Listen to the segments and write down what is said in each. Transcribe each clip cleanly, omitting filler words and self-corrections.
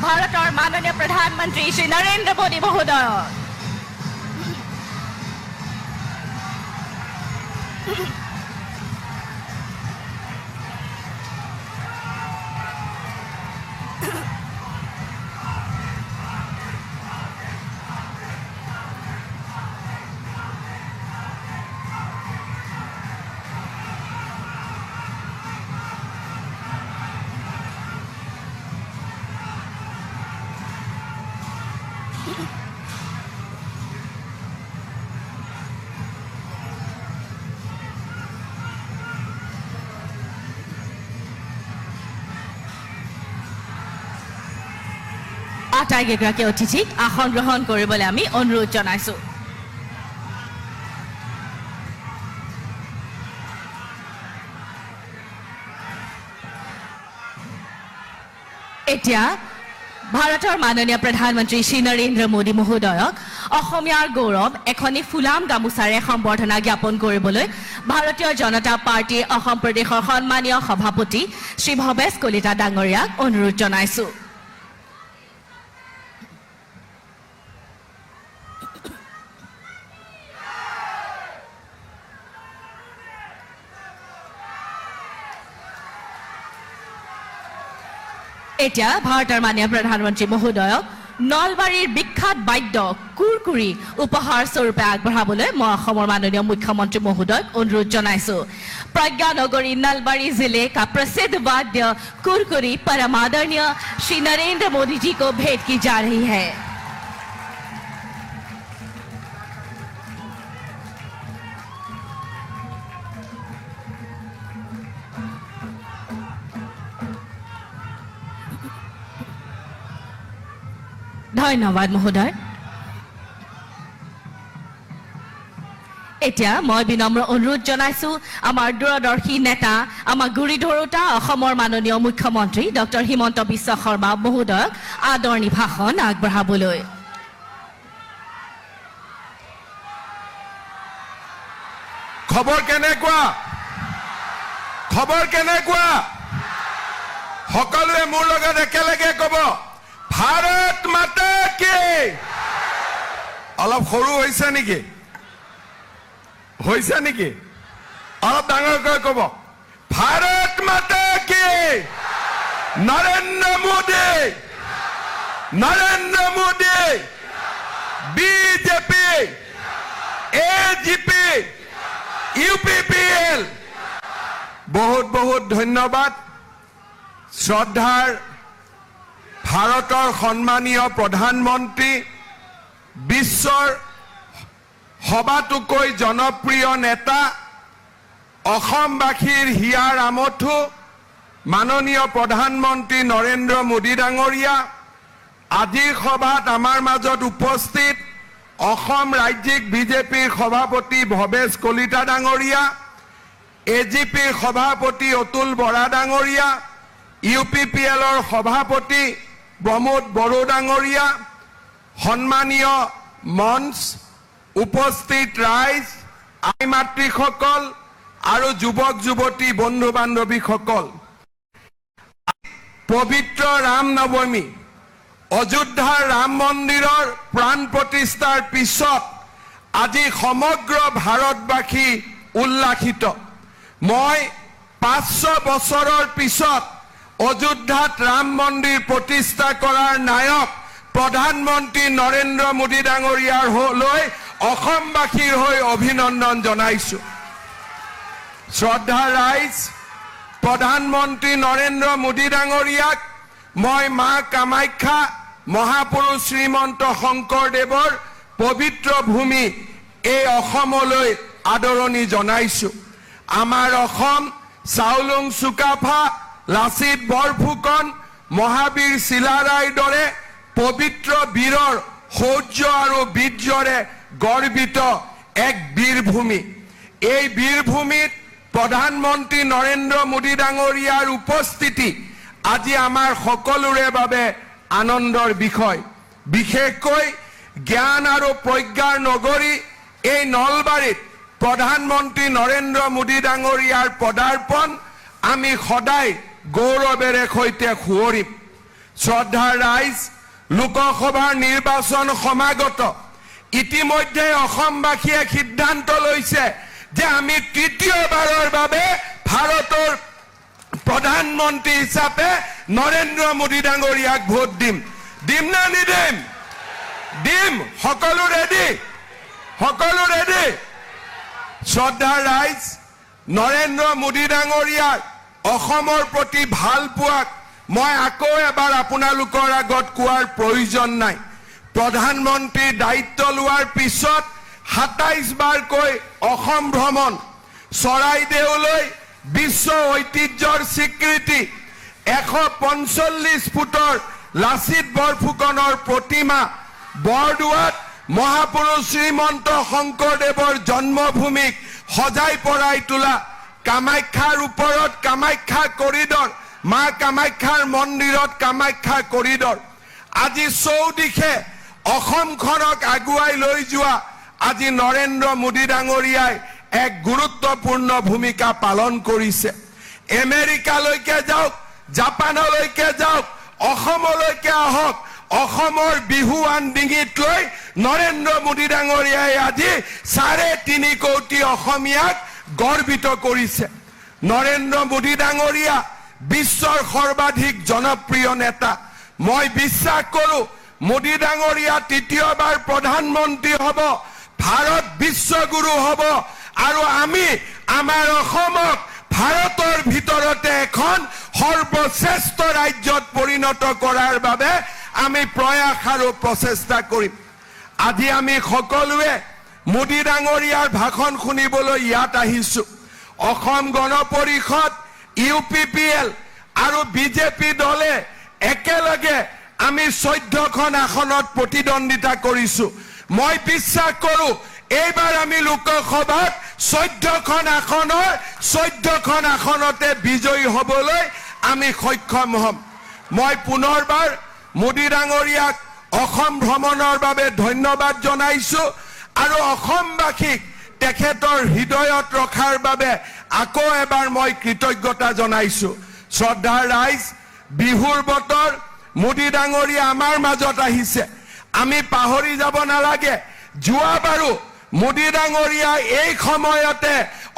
ভাৰতৰ মাননীয় প্ৰধানমন্ত্ৰী শ্ৰী নৰেন্দ্ৰ মোদী মহোদয়ক। আটাইকেইগৰাকী অতিথিক আসন গ্ৰহণ কৰিবলৈ আমি অনুৰোধ জনাইছো। এতিয়া ভাৰতৰ মাননীয় প্ৰধানমন্ত্ৰী শ্ৰী নৰেন্দ্ৰ মোদী মহোদয়ক অসমীয়াৰ গৌৰৱ এখনি ফুলাম গামোচাৰে সম্বৰ্ধনা জ্ঞাপন কৰিবলৈ ভাৰতীয় জনতা পাৰ্টীৰ অসম প্ৰদেশৰ সন্মানীয় সভাপতি শ্ৰী ভৱেশ কলিতা ডাঙৰীয়াক অনুৰোধ জনাইছো। এতিয়া ভাৰতৰ মাননীয় প্ৰধানমন্ত্ৰী মহোদয়ক নলবাৰীৰ বিখ্যাত বাদ্য কুৰকুৰি উপহাৰ স্বৰূপে আগবঢ়াবলৈ মই অসমৰ মাননীয় মুখ্যমন্ত্ৰী মহোদয়ক অনুৰোধ জনাইছো। प्रज्ञा नगरी नलबाड़ी जिले का प्रसिद्ध वाद्य कुरकुरी परम आदरणीय श्री नरेंद्र मोदी जी को भेंट की जा रही है। ধন্যবাদ মহোদয়। এতিয়া মই বিনম্ৰ অনুৰোধ জনাইছো আমাৰ দূৰদৰ্শী নেতা আমাৰ গুৰি ধৰোতা অসমৰ মাননীয় মুখ্যমন্ত্ৰী ডক্টৰ হিমন্ত বিশ্ব শৰ্মা মহোদয়ক আদৰণি ভাষণ আগবঢ়াবলৈ। খবৰ কেনেকুৱা সকলোৱে মোৰ লগত একেলগে ক'ব ভাৰত মাতা কি। অলপ সৰু হৈছে নেকি অলপ ডাঙৰকৈ ক'ব ভাৰত মাতা কি। Narendra Modi BJP AGP UPPL বহুত ধন্যবাদ। শ্ৰদ্ধাৰ ভাৰতৰ সন্মানীয় প্ৰধানমন্ত্ৰী বিশ্বৰ সবাতোকৈ জনপ্ৰিয় নেতা অসমবাসীৰ হিয়াৰ আমঠু মাননীয় প্ৰধানমন্ত্ৰী নৰেন্দ্ৰ মোদী ডাঙৰীয়া আজিৰ সভাত আমাৰ মাজত উপস্থিত অসম ৰাজ্যিক বিজেপিৰ সভাপতি ভৱেশ কলিতা ডাঙৰীয়া, এজিপিৰ সভাপতি অতুল বৰা ডাঙৰীয়া, ইউপিপিএলৰ সভাপতি প্ৰমোদ বড়ো ডাঙৰীয়া, সন্মানীয় মঞ্চ উপস্থিত ৰাইজ আই মাতৃসকল আৰু যুৱক যুৱতী বন্ধু বান্ধৱীসকল, পবিত্ৰ ৰাম নৱমী অযোধ্যাৰ ৰাম মন্দিৰৰ প্ৰাণ প্ৰতিষ্ঠাৰ পিছত আজি সমগ্ৰ ভাৰতবাসী উল্লাসিত। মই 500 বছৰৰ পিছত অযোধ্যাত ৰাম মন্দিৰ প্ৰতিষ্ঠা কৰাৰ নায়ক প্ৰধানমন্ত্ৰী নৰেন্দ্ৰ মোদী ডাঙৰীয়াৰ লৈ অসমবাসীৰ হৈ অভিনন্দন জনাইছো। শ্ৰদ্ধা ৰাইজ, প্ৰধানমন্ত্ৰী নৰেন্দ্ৰ মোদী ডাঙৰীয়াক মই মা কামাখ্যা মহাপুৰুষ শ্ৰীমন্ত শংকৰদেৱৰ পবিত্ৰ ভূমি এই অসমলৈ আদৰণি জনাইছো। আমাৰ অসম চাউলুং চুকাফা, লাচিত বৰফুকন, মহাবীৰ চিলাৰায়ৰ দৰে পবিত্ৰ বীৰৰ শৌৰ্য আৰু বীৰ্যৰে গৰ্বিত এক বীৰভূমি। এই বীৰভূমিত প্ৰধানমন্ত্ৰী নৰেন্দ্ৰ মোদী ডাঙৰীয়াৰ উপস্থিতি আজি আমাৰ সকলোৰে বাবে আনন্দৰ বিষয়। বিশেষকৈ জ্ঞান আৰু প্ৰজ্ঞাৰ নগৰী এই নলবাৰীত প্ৰধানমন্ত্ৰী নৰেন্দ্ৰ মোদী ডাঙৰীয়াৰ পদাৰ্পণ আমি সদায় গৌৰৱেৰে সৈতে সুঁৱৰিম। শ্ৰদ্ধাৰ ৰাইজ, লোকসভাৰ নিৰ্বাচন সমাগত। ইতিমধ্যে অসমবাসীয়ে সিদ্ধান্ত লৈছে যে আমি তৃতীয়বাৰৰ বাবে ভাৰতৰ প্ৰধানমন্ত্ৰী হিচাপে নৰেন্দ্ৰ মোদী ডাঙৰীয়াক ভোট দিম। দিম না নিদিম? দিম। সকলো ৰেডি? সকলো ৰেডি? শ্ৰদ্ধাৰ ৰাইজ, নৰেন্দ্ৰ মোদী ডাঙৰীয়াৰ অসমৰ প্ৰতি ভাল পোৱাক মই আকৌ এবাৰ আপোনালোকৰ আগত কোৱাৰ প্ৰয়োজন নাই। প্ৰধানমন্ত্ৰীৰ দায়িত্ব লোৱাৰ পিছত ২৭ বাৰকৈ অসম ভ্ৰমণ, চৰাইদেউলৈ বিশ্ব ঐতিহ্যৰ স্বীকৃতি, ১৪৫ ফুটৰ লাচিত বৰফুকনৰ প্ৰতিমা, বৰদোৱাত মহাপুৰুষ শ্ৰীমন্ত শংকৰদেৱৰ জন্মভূমিক সজাই পৰাই তোলা, কামাখ্যাৰ ওপৰত কামাখ্যা কৰিডৰ, মা কামাখ্যাৰ মন্দিৰত কামাখ্যা কৰিডৰ, আজি চৌদিশে অসমখনক আগুৱাই লৈ যোৱা আজি নৰেন্দ্ৰ মোদী ডাঙৰীয়াই এক গুৰুত্বপূৰ্ণ ভূমিকা পালন কৰিছে। আমেৰিকালৈকে যাওক, জাপানলৈকে যাওক, অসমলৈকে আহক, অসমৰ বিহুৱান ডিঙিত লৈ নৰেন্দ্ৰ মোদী ডাঙৰীয়াই আজি ৩.৫ কোটি অসমীয়াক গৰ্বিত কৰিছে। নৰেন্দ্ৰ মোদী ডাঙৰীয়া বিশ্বৰ সৰ্বাধিক জনপ্ৰিয় নেতা। মই বিশ্বাস কৰোঁ মোদী ডাঙৰীয়া তৃতীয়বাৰ প্ৰধানমন্ত্ৰী হ'ব, ভাৰত বিশ্বগুৰু হ'ব, আৰু আমি আমাৰ অসমক ভাৰতৰ ভিতৰতে এখন সৰ্বশ্ৰেষ্ঠ ৰাজ্যত পৰিণত কৰাৰ বাবে আমি প্ৰয়াস আৰু প্ৰচেষ্টা কৰিম। আজি আমি সকলোৱে মোদী ডাঙৰীয়াৰ ভাষণ শুনিবলৈ ইয়াত আহিছো। অসম গণ পৰিষদ, UPPL আৰু বিজেপি দলে একেলগে আমি 14খন আসনত প্ৰতিদ্বন্দ্বিতা কৰিছো। মই বিশ্বাস কৰোঁ এইবাৰ আমি লোকসভাত 14খন আসনৰ 14খন আসনতে বিজয়ী হ'বলৈ আমি সক্ষম হ'ম। মই পুনৰবাৰ মোদী ডাঙৰীয়াক অসম ভ্ৰমণৰ বাবে ধন্যবাদ জনাইছো আৰু অসমবাসীক তেখেতৰ হৃদয়ত ৰখাৰ বাবে আকৌ এবাৰ মই কৃতজ্ঞতা জনাইছো। শ্ৰদ্ধাৰ ৰাইজ, বিহুৰ বতৰ, মোদী ডাঙৰীয়া আমাৰ মাজত আহিছে। আমি পাহৰি যাব নালাগে, যোৱাবাৰো মোদী ডাঙৰীয়া এই সময়তে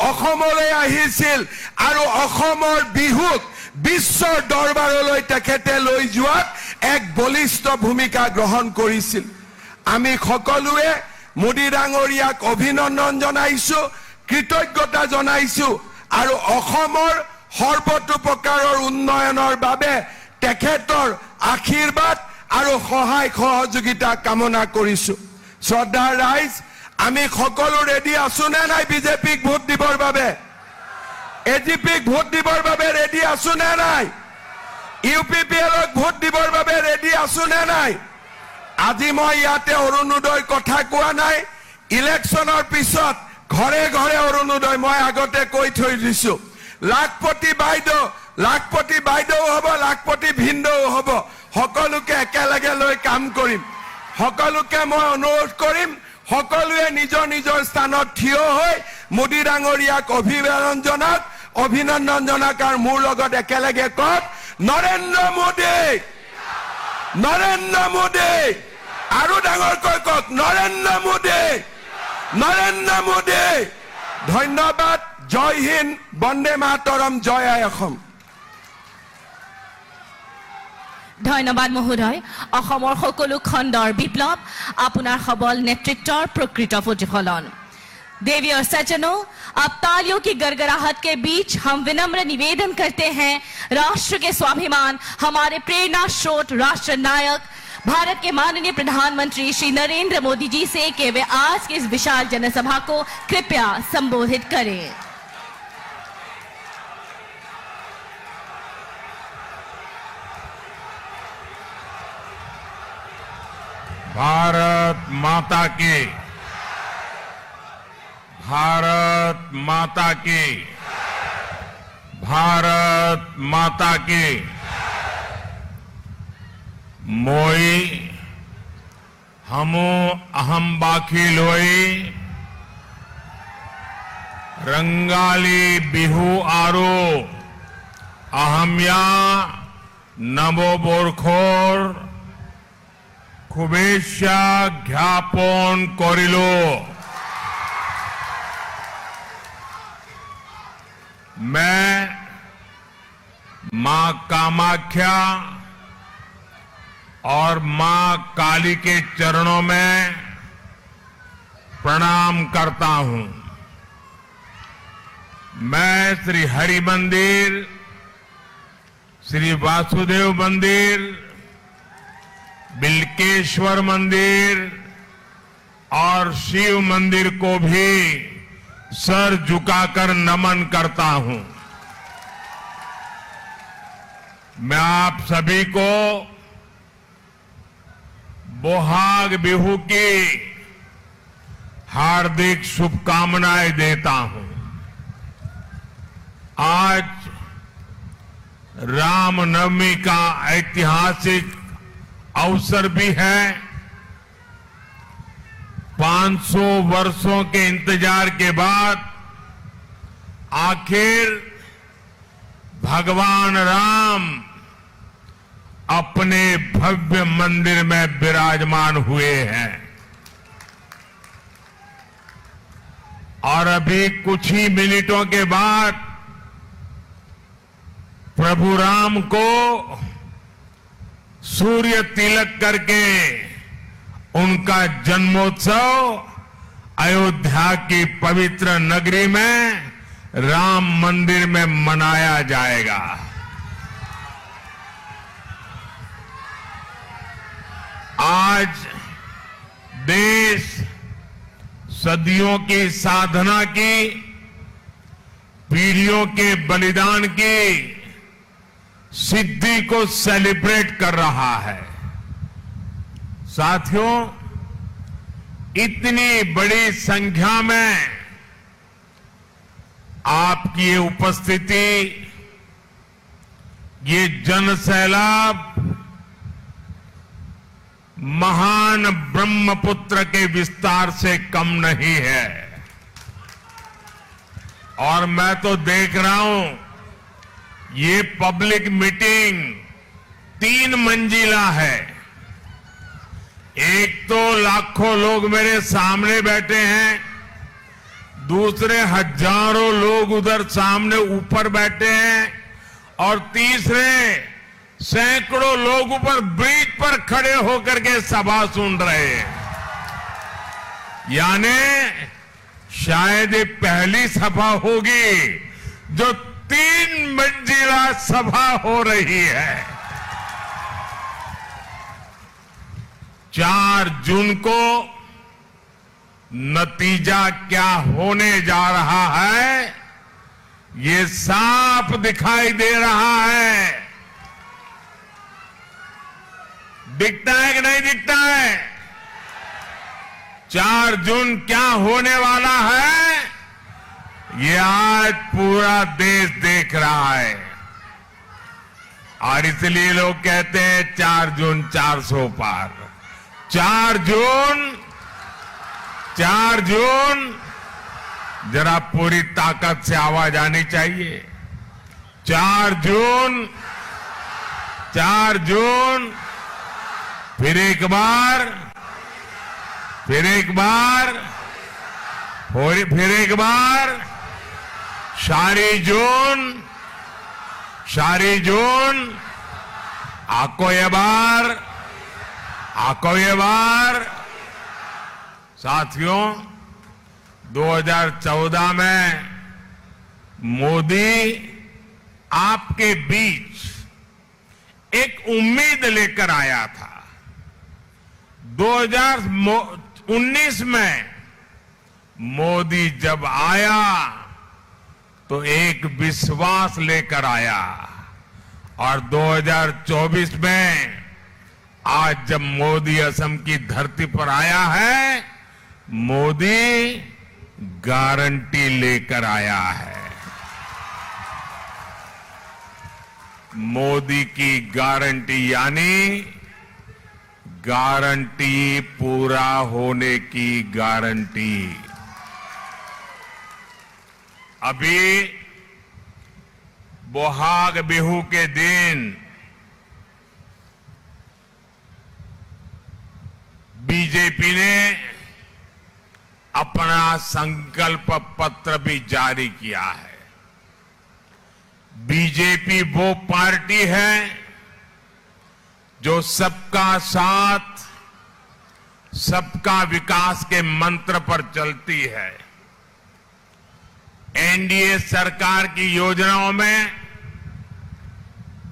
অসমলৈ আহিছিল আৰু অসমৰ বিহুক বিশ্বৰ দৰবাৰলৈ তেখেতে লৈ যোৱাত এক বলিষ্ঠ ভূমিকা গ্ৰহণ কৰিছিল। আমি সকলোৱে মোদী ডাঙৰীয়াক অভিনন্দন জনাইছো, কৃতজ্ঞতা জনাইছো আৰু অসমৰ সৰ্বতোপ্ৰকাৰৰ উন্নয়নৰ বাবে তেখেতৰ আশীৰ্বাদ আৰু সহায় সহযোগিতা কামনা কৰিছো। শ্ৰদ্ধাৰ ৰাইজ, আমি সকলো ৰেডি আছো নে নাই বিজেপিক ভোট দিবৰ বাবে? AGPক ভোট দিবৰ বাবে ৰেডি আছো নে নাই? UPPLক ভোট দিবৰ বাবে ৰেডি আছো নে নাই? আজি মই ইয়াতে অৰুণোদয়ৰ কথা কোৱা নাই। ইলেকশ্যনৰ পিছত ঘৰে ঘৰে অৰুণোদয় মই আগতে কৈ থৈ দিছো। লাখপতি বাইদেউ হ'ব, লাখপতি ভিনদেউ হ'ব, সকলোকে একেলগে লৈ কাম কৰিম। সকলোকে মই অনুৰোধ কৰিম, সকলোৱে নিজৰ নিজৰ স্থানত থিয় হৈ মোদী ডাঙৰীয়াক অভিনন্দন জনাক আৰু মোৰ লগত একেলগে কওক, নৰেন্দ্ৰ মোদী, নৰেন্দ্ৰ মোদী, আৰু ডাঙৰকৈ কওক, নৰেন্দ্ৰ মোদী, নৰেন্দ্ৰ মোদী। ধন্যবাদ। জয় হিন্দ, বন্দে মাতৰম, জয় আই অসম। ধন্যবাদ মহোদয়। অসমৰ সকলো খণ্ডৰ বিপ্লৱ, আপোনাৰ সবল নেতৃত্বৰ প্ৰকৃত প্ৰতিফলন। देवी और सज्जनों, अब तालियों की गड़गड़ाहट के बीच हम विनम्र निवेदन करते हैं राष्ट्र के स्वाभिमान, हमारे प्रेरणा स्रोत, राष्ट्र नायक, भारत के माननीय प्रधानमंत्री श्री नरेंद्र मोदी जी से कि वे आज की इस विशाल जनसभा को कृपया संबोधित करें। भारत माता की, भारत माता की, भारत माता की। मोई हमो अहम बाखी लोई रंगाली बिहू आरो अहमिया नमो बोरखोर खुबेशा ज्ञापन करिलो मैं मां कामाख्या और मां काली के चरणों में प्रणाम करता हूं। मैं श्री हरि मंदिर, श्री वासुदेव मंदिर, बिल्केश्वर मंदिर और शिव मंदिर को भी सर झुकाकर नमन करता हूं। मैं आप सभी को बोहाग बिहू की हार्दिक शुभकामनाएं देता हूं। आज रामनवमी का ऐतिहासिक अवसर भी है। 500 वर्षों के इंतजार के बाद आखिर भगवान राम अपने भव्य मंदिर में विराजमान हुए हैं और अभी कुछ ही मिनटों के बाद प्रभु राम को सूर्य तिलक करके उनका जन्मोत्सव अयोध्या की पवित्र नगरी में राम मंदिर में मनाया जाएगा। आज देश सदियों की साधना की, पीढ़ियों के बलिदान की सिद्धि को सेलिब्रेट कर रहा है। साथियों, इतनी बड़ी संख्या में आपकी ये उपस्थिति, ये जनसैलाब महान ब्रह्मपुत्र के विस्तार से कम नहीं है। और मैं तो देख रहा हूं ये पब्लिक मीटिंग 3 मंजिला है। एक तो लाखों लोग मेरे सामने बैठे हैं, दूसरे हजारों लोग उधर सामने ऊपर बैठे हैं और तीसरे सैकड़ों लोग ऊपर ब्रिज पर खड़े होकर के सभा सुन रहे हैं। यानी शायद ये पहली सभा होगी जो 3 मंजिला सभा हो रही है। 4 जून को नतीजा क्या होने जा रहा है ये साफ दिखाई दे रहा है। दिखता है कि नहीं दिखता है? 4 जून क्या होने वाला है ये आज पूरा देश देख रहा है। और इसलिए लोग कहते हैं 4 जून 400 पार। 4 जून जरा पूरी ताकत से आवाज आनी चाहिए। 4 जून फिर एक बार फिर एक बार सारी जून आको ये बार। साथियों, 2014 में मोदी आपके बीच एक उम्मीद लेकर आया था। 2019 में मोदी जब आया तो एक विश्वास लेकर आया और 2024 में आज जब मोदी असम की धरती पर आया है, मोदी गारंटी लेकर आया है। मोदी की गारंटी यानी गारंटी पूरा होने की गारंटी। अभी बोहाग बिहू के दिन बीजेपी ने अपना संकल्प पत्र भी जारी किया है। बीजेपी वो पार्टी है जो सबका साथ, सबका विकास के मंत्र पर चलती है। एनडीए सरकार की योजनाओं में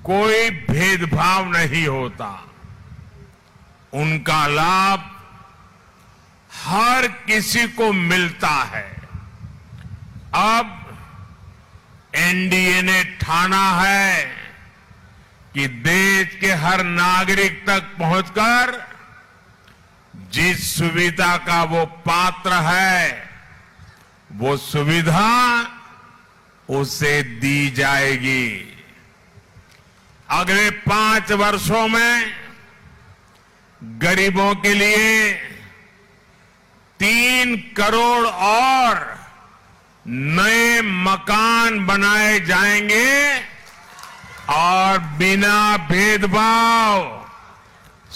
कोई भेदभाव नहीं होता। उनका लाभ हर किसी को मिलता है। अब एनडीए ने ठाना है कि देश के हर नागरिक तक पहुंचकर जिस सुविधा का वो पात्र है, वो सुविधा उसे दी जाएगी। अगले 5 वर्षों में गरीबों के लिए 3 करोड़ और नए मकान बनाए जाएंगे और बिना भेदभाव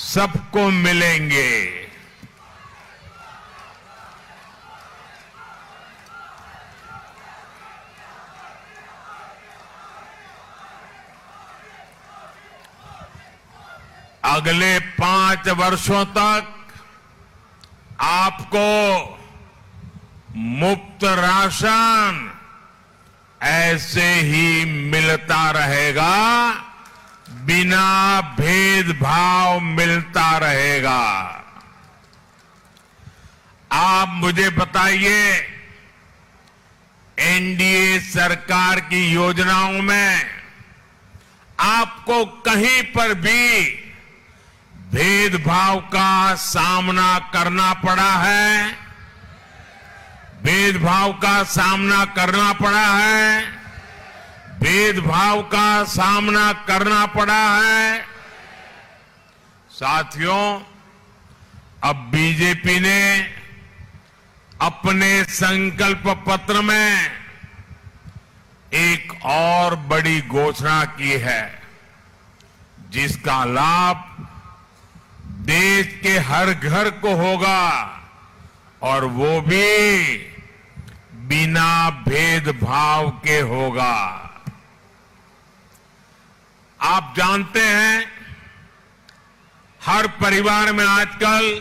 सबको मिलेंगे। अगले 5 वर्षों तक आपको मुफ्त राशन ऐसे ही मिलता रहेगा, बिना भेदभाव मिलता रहेगा। आप मुझे बताइए, एनडीए सरकार की योजनाओं में आपको कहीं पर भी भेदभाव का सामना करना पड़ा है? भेदभाव का सामना करना पड़ा है? भेदभाव का सामना करना पड़ा है? साथियों, अब बीजेपी ने अपने संकल्प पत्र में एक और बड़ी घोषणा की है, जिसका लाभ देश के हर घर को होगा और वो भी बिना भेदभाव के होगा। आप जानते हैं, हर परिवार में आजकल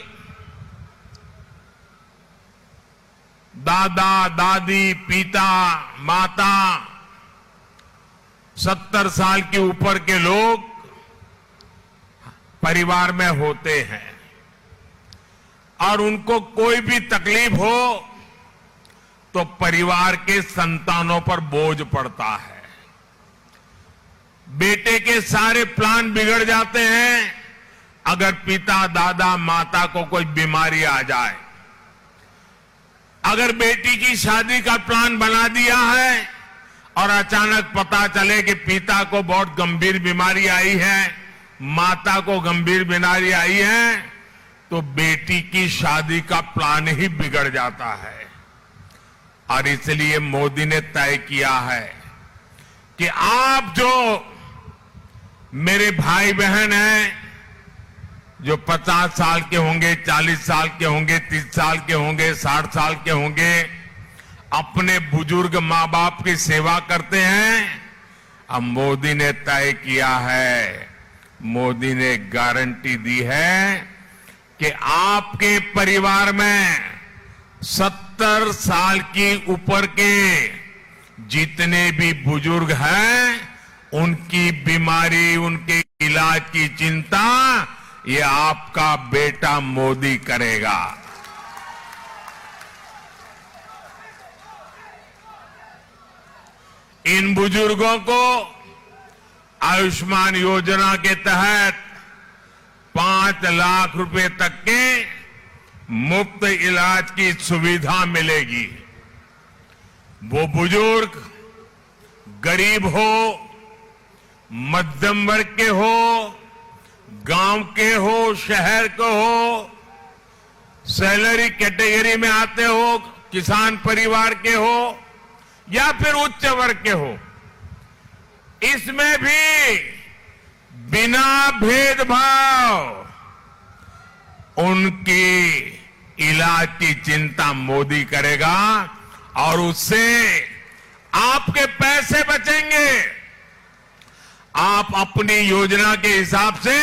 दादा, दादी, पिता, माता, 70 साल के ऊपर के लोग परिवार में होते हैं और उनको कोई भी तकलीफ हो तो परिवार के संतानों पर बोझ पड़ता है। बेटे के सारे प्लान बिगड़ जाते हैं अगर पिता, दादा, माता को कोई बीमारी आ जाए। अगर बेटी की शादी का प्लान बना दिया है और अचानक पता चले कि पिता को बहुत गंभीर बीमारी आई है, माता को गंभीर बीमारी आई है, तो बेटी की शादी का प्लान ही बिगड़ जाता है। और इसलिए मोदी ने तय किया है कि आप जो मेरे भाई बहन हैं, जो 50 साल के होंगे, 40 साल के होंगे, 30 साल के होंगे, 60 साल के होंगे, अपने बुजुर्ग मां बाप की सेवा करते हैं, अब मोदी ने तय किया है, मोदी ने गारंटी दी है कि आपके परिवार में 70 साल की ऊपर के जितने भी बुजुर्ग हैं, उनकी बीमारी, उनके इलाज की चिंता ये आपका बेटा मोदी करेगा। इन बुजुर्गों को आयुष्मान योजना के तहत 5 लाख रुपए तक के मुफ्त इलाज की सुविधा मिलेगी। वो बुजुर्ग गरीब हो, मध्यम वर्ग के हो, गांव के हो, शहर के हो, सैलरी कैटेगरी में आते हो, किसान परिवार के हो या फिर उच्च वर्ग के हो, इसमें भी बिना भेदभाव उनकी इलाज की चिंता मोदी करेगा और उससे आपके पैसे बचेंगे। आप अपनी योजना के हिसाब से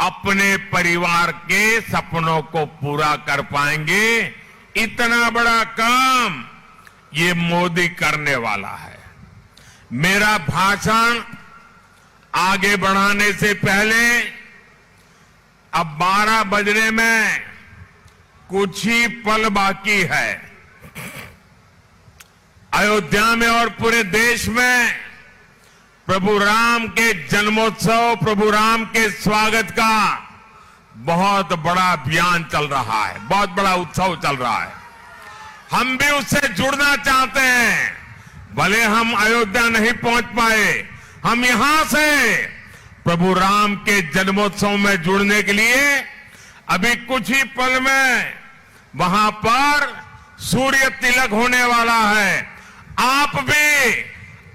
अपने परिवार के सपनों को पूरा कर पाएंगे। इतना बड़ा काम ये मोदी करने वाला है। मेरा भाषण आगे बढ़ाने से पहले अब 12 बजने में कुछ ही पल बाकी है। अयोध्या में और पूरे देश में प्रभु राम के जन्मोत्सव, प्रभु राम के स्वागत का बहुत बड़ा अभियान चल रहा है, बहुत बड़ा उत्सव चल रहा है। हम भी उससे जुड़ना चाहते हैं। भले हम अयोध्या नहीं पहुंच पाए, हम यहां से प्रभु राम के जन्मोत्सव में जुड़ने के लिए अभी कुछ ही पल में वहां पर सूर्य तिलक होने वाला है। आप भी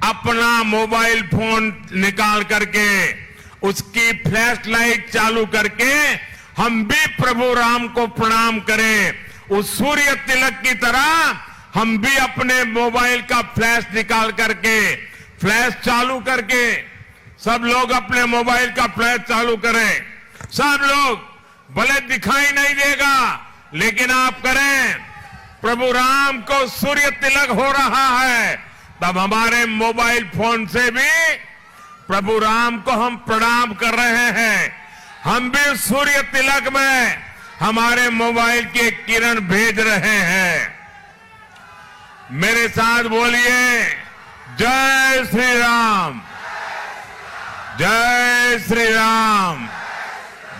अपना मोबाइल फोन निकाल करके उसकी फ्लैश लाइट चालू करके हम भी प्रभु राम को प्रणाम करें। उस सूर्य तिलक की तरह हम भी अपने मोबाइल का फ्लैश निकाल करके, फ्लैश चालू करके, सब लोग अपने मोबाइल का फ्लैश चालू करें। सब लोग, भले दिखाई नहीं देगा लेकिन आप करें। प्रभु राम को सूर्य तिलक हो रहा है, तब हमारे मोबाइल फोन से भी प्रभु राम को हम प्रणाम कर रहे हैं। हम भी सूर्य तिलक में हमारे मोबाइल के किरण भेज रहे हैं। मेरे साथ बोलिए, जय श्री राम, जय श्री राम,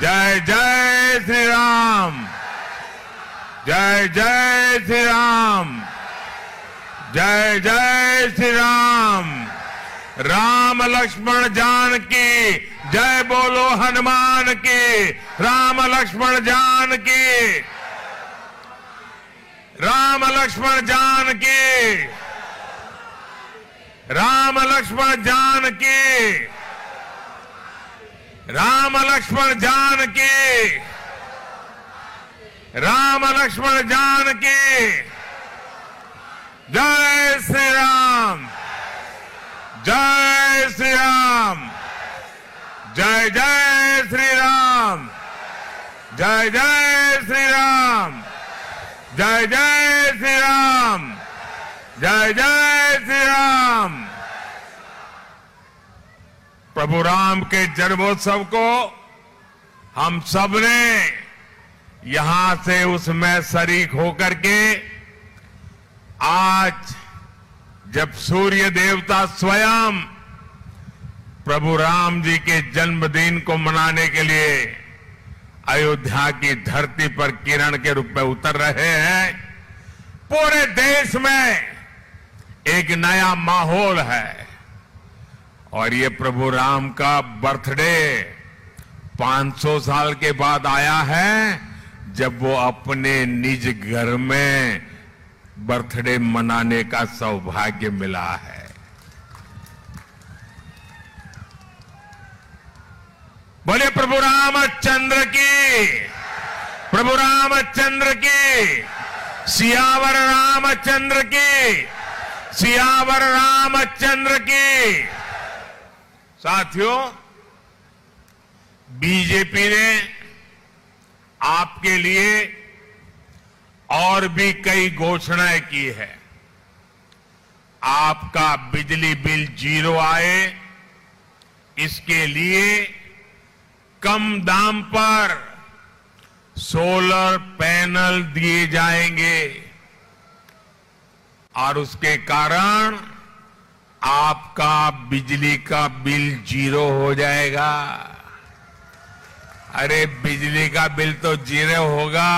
जय जय श्री राम, जय जय श्री राम, जय जय श्री राम। राम लक्ष्मण जानकी जय बोलो हनुमान की। राम लक्ष्मण जानकी, राम लक्ष्मण जानकी, राम लक्ष्मण जानकी, राम लक्ष्मण जानकी, राम लक्ष्मण जानकी। जय श्री राम, जय श्री राम, जय जय श्री राम, जय जय श्री राम, जय जय श्री राम, जय जय श्री राम। प्रभु राम के जन्मोत्सव को हम सब ने यहां से उसमें शरीक होकर के आज जब सूर्य देवता स्वयं प्रभु राम जी के जन्मदिन को मनाने के लिए अयोध्या की धरती पर किरण के रूप में उतर रहे हैं, पूरे देश में एक नया माहौल है। और ये प्रभु राम का बर्थडे 500 साल के बाद आया है, जब वो अपने निज घर में बर्थडे मनाने का सौभाग्य मिला है। बोले प्रभु रामचंद्र की, प्रभु रामचंद्र की, सियावर रामचंद्र की, सियावर रामचंद्र की। साथियों, बीजेपी ने आपके लिए और भी कई घोषणाएं की है। आपका बिजली बिल 0 आए, इसके लिए कम दाम पर सोलर पैनल दिए जाएंगे और उसके कारण आपका बिजली का बिल 0 हो जाएगा। अरे बिजली का बिल तो 0 होगा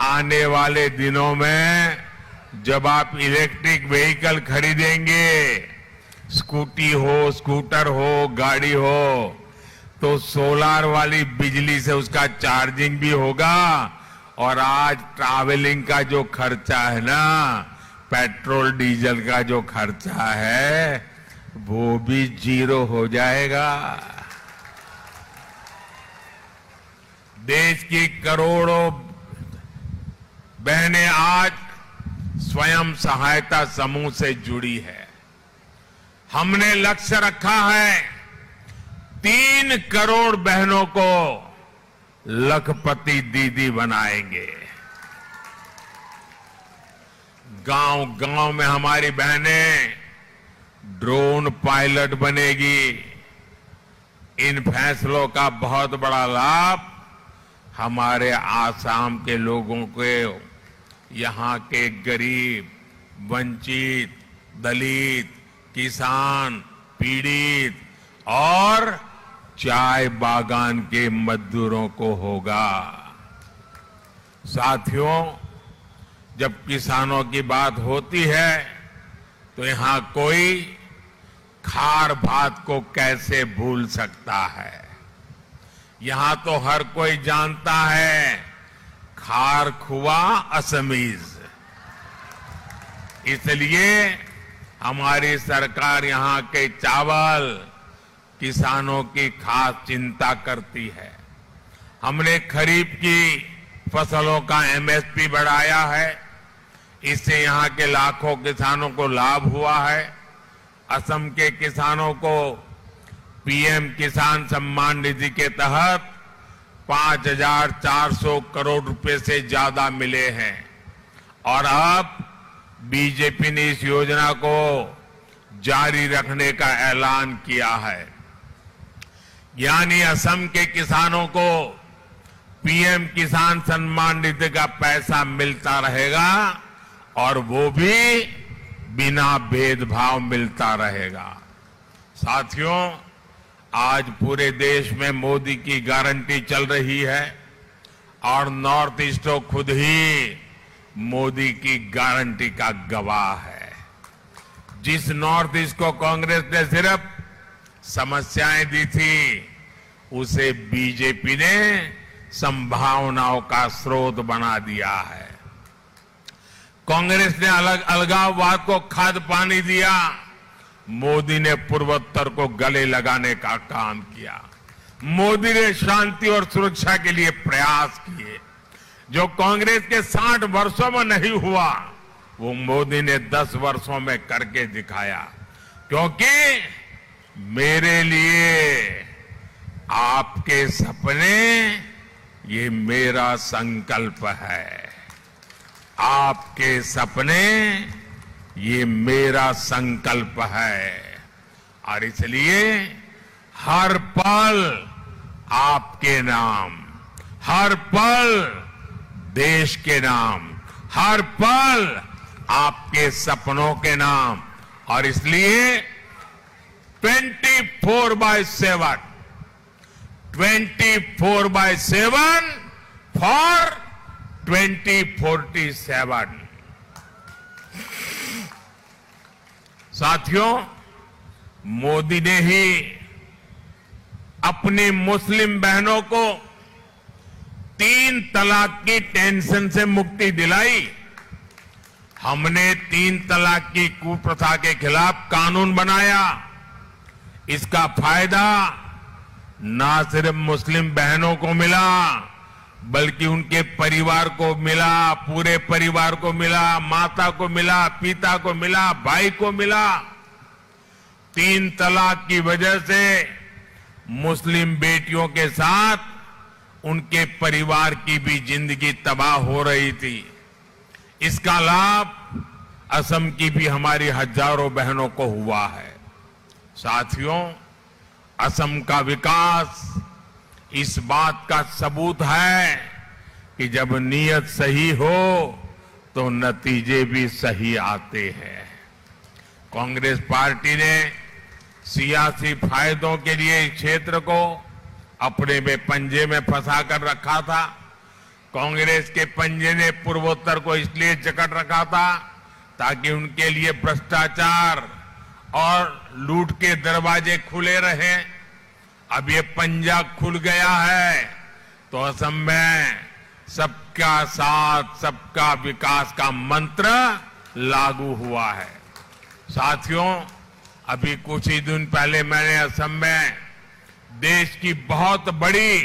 आने वाले दिनों में, जब आप इलेक्ट्रिक व्हीकल खरीदेंगे, स्कूटी हो, स्कूटर हो, गाड़ी हो, तो सोलार वाली बिजली से उसका चार्जिंग भी होगा। और आज ट्रैवलिंग का जो खर्चा है ना, पेट्रोल डीजल का जो खर्चा है, वो भी 0 हो जाएगा। देश की करोड़ों बहनें आज स्वयं सहायता समूह से जुड़ी है। हमने लक्ष्य रखा है 3 करोड़ बहनों को लखपति दीदी बनाएंगे। गांव-गांव में हमारी बहनें ड्रोन पायलट बनेगी। इन फैसलों का बहुत बड़ा लाभ हमारे आसाम के लोगों को, यहां के गरीब, वंचित, दलित, किसान, पीड़ित और चाय बागान के मजदूरों को होगा। साथियों, जब किसानों की बात होती है तो यहां कोई खार भात को कैसे भूल सकता है। यहां तो हर कोई जानता है खार खुआ असमीज। इसलिए हमारी सरकार यहां के चावल किसानों की खास चिंता करती है। हमने खरीफ की फसलों का एमएसपी बढ़ाया है। इससे यहां के लाखों किसानों को लाभ हुआ है। असम के किसानों को पीएम किसान सम्मान निधि के तहत 5,400 करोड़ रुपए से ज्यादा मिले हैं और अब बीजेपी ने इस योजना को जारी रखने का ऐलान किया है। यानी असम के किसानों को पीएम किसान सम्मान निधि का पैसा मिलता रहेगा और वो भी बिना भेदभाव मिलता रहेगा। साथियों, आज पूरे देश में मोदी की गारंटी चल रही है और नॉर्थ ईस्ट तो खुद ही मोदी की गारंटी का गवाह है। जिस नॉर्थ ईस्ट को कांग्रेस ने सिर्फ समस्याएं दी थी, उसे बीजेपी ने संभावनाओं का स्रोत बना दिया है। कांग्रेस ने अलगाववाद को खाद पानी दिया, मोदी ने पूर्वोत्तर को गले लगाने का काम किया। मोदी ने शांति और सुरक्षा के लिए प्रयास किए। जो कांग्रेस के 60 वर्षों में नहीं हुआ, वो मोदी ने 10 वर्षों में करके दिखाया। क्योंकि मेरे लिए आपके सपने, ये मेरा संकल्प है। आपके सपने, ये मेरा संकल्प है। और इसलिए हर पल आपके नाम, हर पल देश के नाम, हर पल आपके सपनों के नाम। और इसलिए 24/7 फॉर 2047। साथियों, मोदी ने ही अपनी मुस्लिम बहनों को 3 तलाक की टेंशन से मुक्ति दिलाई। हमने 3 तलाक की कुप्रथा के खिलाफ कानून बनाया। इसका फायदा ना सिर्फ मुस्लिम बहनों को मिला, बल्कि उनके परिवार को मिला, पूरे परिवार को मिला, माता को मिला, पिता को मिला, भाई को मिला। 3 तलाक की वजह से मुस्लिम बेटियों के साथ उनके परिवार की भी जिंदगी तबाह हो रही थी। इसका लाभ असम की भी हमारी हजारों बहनों को हुआ है। साथियों, असम का विकास इस बात का सबूत है कि जब नीयत सही हो तो नतीजे भी सही आते हैं। कांग्रेस पार्टी ने सियासी फायदों के लिए इस क्षेत्र को अपने में पंजे में फंसा कर रखा था। कांग्रेस के पंजे ने पूर्वोत्तर को इसलिए जकड़ रखा था ताकि उनके लिए भ्रष्टाचार और लूट के दरवाजे खुले रहें। अब ये पंजा खुल गया है तो असम में सबका साथ, सबका विकास का मंत्र लागू हुआ है। साथियों, अभी कुछ ही दिन पहले मैंने असम में देश की बहुत बड़ी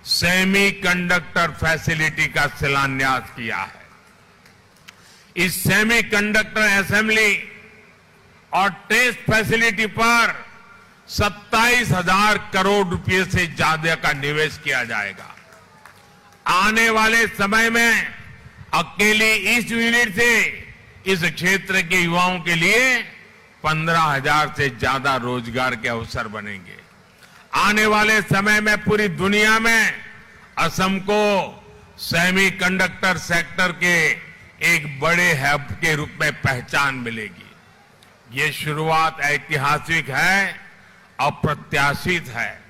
सेमीकंडक्टर फैसिलिटी का शिलान्यास किया है। इस सेमीकंडक्टर असेंबली और टेस्ट फैसिलिटी पर 27,000 करोड़ रुपए से ज्यादा का निवेश किया जाएगा। आने वाले समय में अकेली इस यूनिट से इस क्षेत्र के युवाओं के लिए 15,000 से ज्यादा रोजगार के अवसर बनेंगे। आने वाले समय में पूरी दुनिया में असम को सेमीकंडक्टर सेक्टर के एक बड़े हब के रूप में पहचान मिलेगी। ये शुरुआत ऐतिहासिक है, अप्रत्याशित है।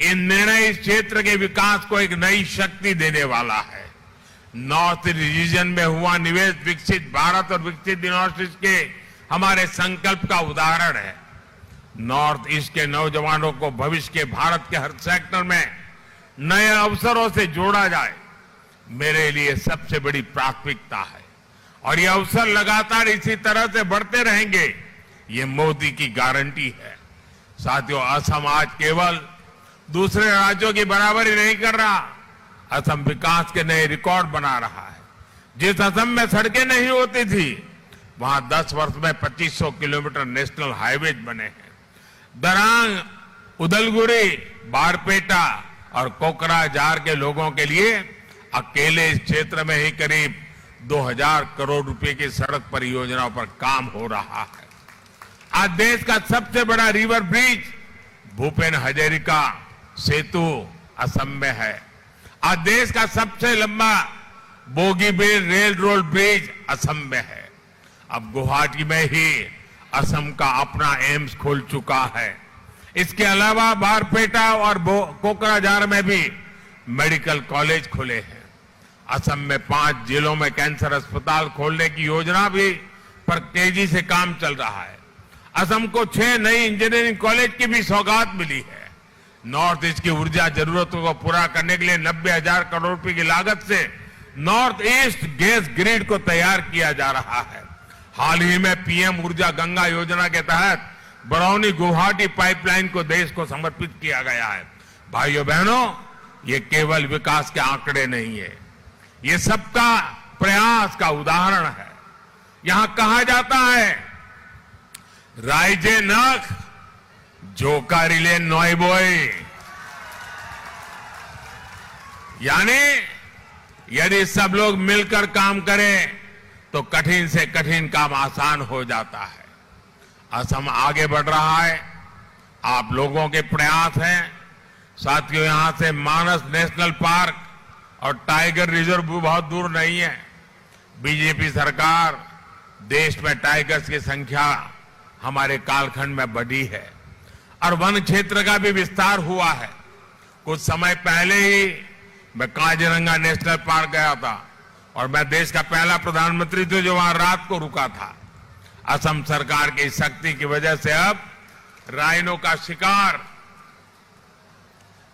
इन निर्णय इस क्षेत्र के विकास को एक नई शक्ति देने वाला है। नॉर्थ रीजन में हुआ निवेश विकसित भारत और विकसित यूनिवर्सिटीज के हमारे संकल्प का उदाहरण है। नॉर्थ ईस्ट के नौजवानों को भविष्य के भारत के हर सेक्टर में नए अवसरों से जोड़ा जाए, मेरे लिए सबसे बड़ी प्राथमिकता है। और ये अवसर लगातार इसी तरह से बढ़ते रहेंगे, ये मोदी की गारंटी है। साथियों, असम आज केवल दूसरे राज्यों की बराबरी नहीं कर रहा, असम विकास के नए रिकॉर्ड बना रहा है। जिस असम में सड़कें नहीं होती थी, वहां 10 वर्ष में 2500 किलोमीटर नेशनल हाईवे बने हैं। दरांग, उदलगुरी, बारपेटा और कोकराझार के लोगों के लिए अकेले इस क्षेत्र में ही करीब 2000 करोड़ रुपए की सड़क परियोजनाओं पर काम हो रहा है। आज देश का सबसे बड़ा रिवर ब्रिज भूपेन हजारिका सेतु असम में है। आज देश का सबसे लंबा Bogibeel rail road bridge Assam में है। अब गुवाहाटी में ही असम का अपना एम्स खुल चुका है। इसके अलावा बारपेटा और कोकराझार में भी मेडिकल कॉलेज खुले हैं। असम में 5 जिलों में कैंसर अस्पताल खोलने की योजना भी पर तेजी से काम चल रहा है। असम को 6 नई इंजीनियरिंग कॉलेज की भी सौगात मिली है। नॉर्थ ईस्ट की ऊर्जा जरूरतों को पूरा करने के लिए 90,000 करोड़ रुपए की लागत से नॉर्थ ईस्ट गैस ग्रिड को तैयार किया जा रहा है। हाल ही में पीएम ऊर्जा गंगा योजना के तहत बरौनी गुवाहाटी पाइपलाइन को देश को समर्पित किया गया है। भाइयों बहनों, ये केवल विकास के आंकड़े नहीं है, ये सबका प्रयास का उदाहरण है। यहां कहा जाता है, राइजे नख जोकारिले नॉयबोय, यानी यदि सब लोग मिलकर काम करें तो कठिन से कठिन काम आसान हो जाता है। असम आगे बढ़ रहा है, आप लोगों के प्रयास हैं। साथियों, यहां से मानस नेशनल पार्क और टाइगर रिजर्व भी बहुत दूर नहीं है। बीजेपी सरकार देश में टाइगर्स की संख्या हमारे कालखंड में बढ़ी है और वन क्षेत्र का भी विस्तार हुआ है। कुछ समय पहले ही मैं काजीरंगा नेशनल पार्क गया था और मैं देश का पहला प्रधानमंत्री था जो वहां रात को रुका था। असम सरकार की शक्ति की वजह से अब राइनो का शिकार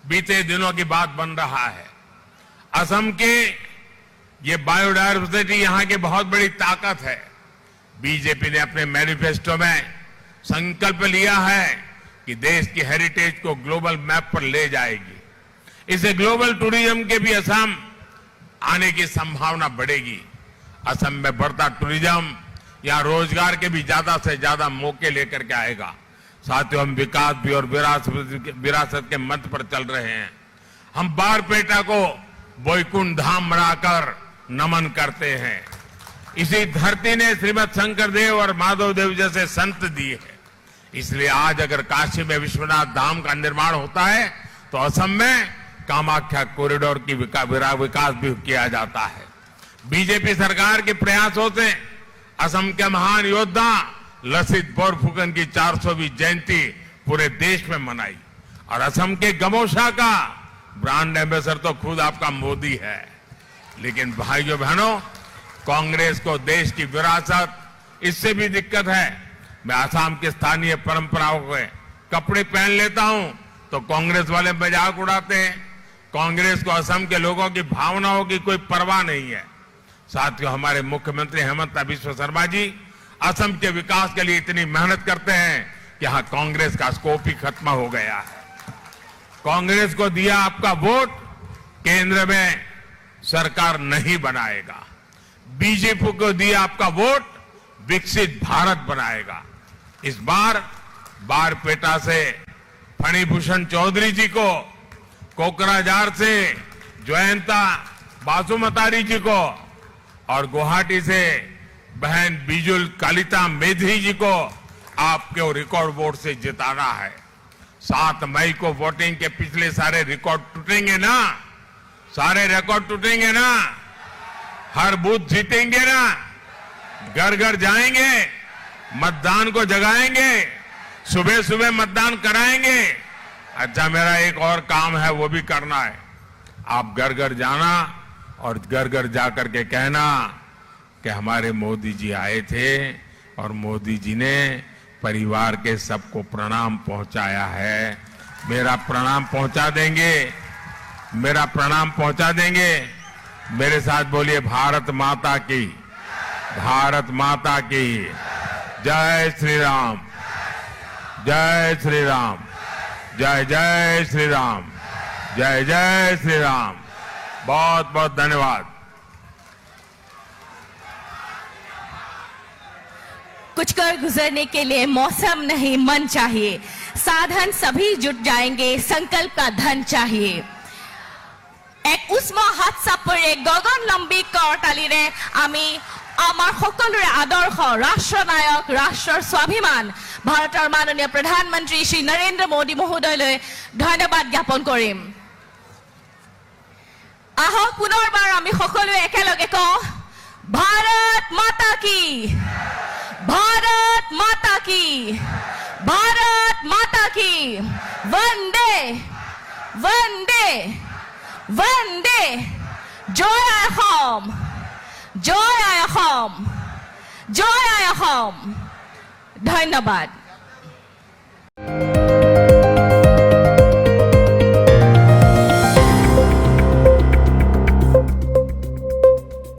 बीते दिनों की बात बन रहा है। असम के ये बायोडायवर्सिटी यहां की बहुत बड़ी ताकत है। बीजेपी ने अपने मैनिफेस्टो में संकल्प लिया है कि देश की हेरिटेज को ग्लोबल मैप पर ले जाएगी। इससे ग्लोबल टूरिज्म के भी असम आने की संभावना बढ़ेगी। असम में बढ़ता टूरिज्म यहाँ रोजगार के भी ज्यादा से ज्यादा मौके लेकर के आएगा। साथियों, हम विकास भी और विरासत के मंत्र पर चल रहे हैं। हम बारपेटा को वैकुंठ धाम बनाकर नमन करते हैं। इसी धरती ने श्रीमद शंकरदेव और माधवदेव जैसे संत दिए हैं। इसलिए आज अगर काशी में विश्वनाथ धाम का निर्माण होता है तो असम में कामाख्या कॉरिडोर की विकास भी किया जाता है। बीजेपी सरकार के प्रयासों से असम के महान योद्धा लसित बोरफुकन की 400वीं जयंती पूरे देश में मनाई और असम के गमोशा का ब्रांड एम्बेसडर तो खुद आपका मोदी है। लेकिन भाइयों बहनों, कांग्रेस को देश की विरासत इससे भी दिक्कत है। मैं असम के स्थानीय परंपराओं के कपड़े पहन लेता हूं तो कांग्रेस वाले मजाक उड़ाते हैं। कांग्रेस को असम के लोगों की भावनाओं की कोई परवाह नहीं है। साथियों, हमारे मुख्यमंत्री हेमंत बिस्वा शर्मा जी असम के विकास के लिए इतनी मेहनत करते हैं कि यहां कांग्रेस का स्कोप ही खत्म हो गया है। कांग्रेस को दिया आपका वोट केंद्र में सरकार नहीं बनाएगा। बीजेपी को दिया आपका वोट विकसित भारत बनाएगा। इस बार बारपेटा से फणिभूषण चौधरी जी को, कोकराझार से जयंता बासुमतारी जी को और गुवाहाटी से बहन बिजुल कालिता मेधी जी को आपके रिकॉर्ड वोट से जिताना है। 7 मई को वोटिंग के पिछले सारे रिकॉर्ड टूटेंगे ना, सारे रिकॉर्ड टूटेंगे ना, हर बूथ जीतेंगे ना, घर घर जाएंगे, मतदान को जगाएंगे, सुबह सुबह मतदान कराएंगे। अच्छा, मेरा एक और काम है, वो भी करना है। आप घर घर जाना और घर घर जाकर के कहना कि हमारे मोदी जी आए थे और मोदी जी ने परिवार के सबको प्रणाम पहुंचाया है। मेरा प्रणाम पहुंचा देंगे, मेरा प्रणाम पहुंचा देंगे। मेरे साथ बोलिए, भारत माता की, भारत माता की जय श्री राम, जय श्री राम, जय जय श्री राम, जय जय श्री राम। बहुत बहुत धन्यवाद। कुछ कर गुजरने के लिए मौसम नहीं मन चाहिए, साधन सभी जुट जाएंगे, संकल्प का धन चाहिए। एक उष्मा हाथ चापरे गगन लंबी करतालीरे आमी आमार सकलोरे आदर्श राष्ट्रनायक, राष्ट्र स्वाभिमान भारतर माननीय प्रधानमंत्री श्री नरेंद्र मोदी महोदयলৈ धन्यवाद ज्ञापन करिम। आहक पुनर्बार आमी सकलोए एकेलगे कওঁ, भारत माता की, भारत माता की, भारत माता की, वंदे वंदे वंदे, जय असम, जय असम, जय असम। धन्यवाद।